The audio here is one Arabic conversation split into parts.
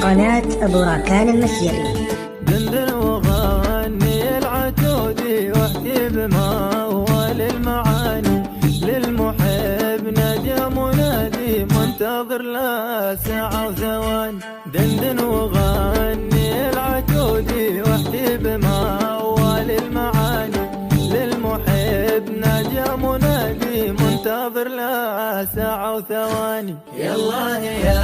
قناة أبو راكان المسيري. دندن وغني العتودي واحكي بموال المعاني، للمحب نادي منادي منتظر لا ساعة وثواني. دندن وغني العتودي واحكي بموال المعاني، للمحب نادي منادي منتظر لا ساعة وثواني. يا الله يا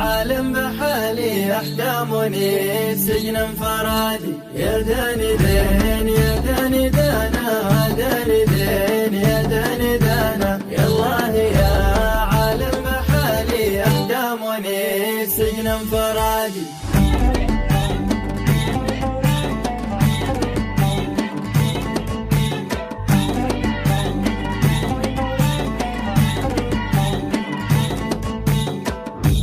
عالم بحالي أحكامني سجن انفرادي، يا داني دين يا داني دانا، داني دين يا داني دانا. يا الله يا عالم بحالي أحكامني سجن انفرادي.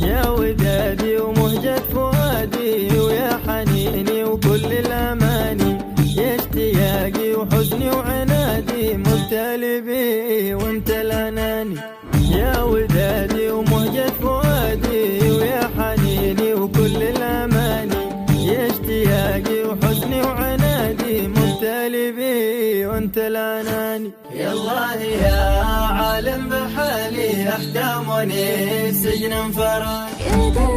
يا ودادي ومهجة فؤادي ويا حنيني وكل الأماني، يا اشتياقي وحزني وعنادي مبتلي بي وانت الأناني. يا ودادي ومهجة فؤادي ويا حنيني وكل الأماني، يا اشتياقي وحزني وعنادي مبتلي بي وانت الأناني. يا الله يا عالم بحالي أحكامني سجن انفرادي.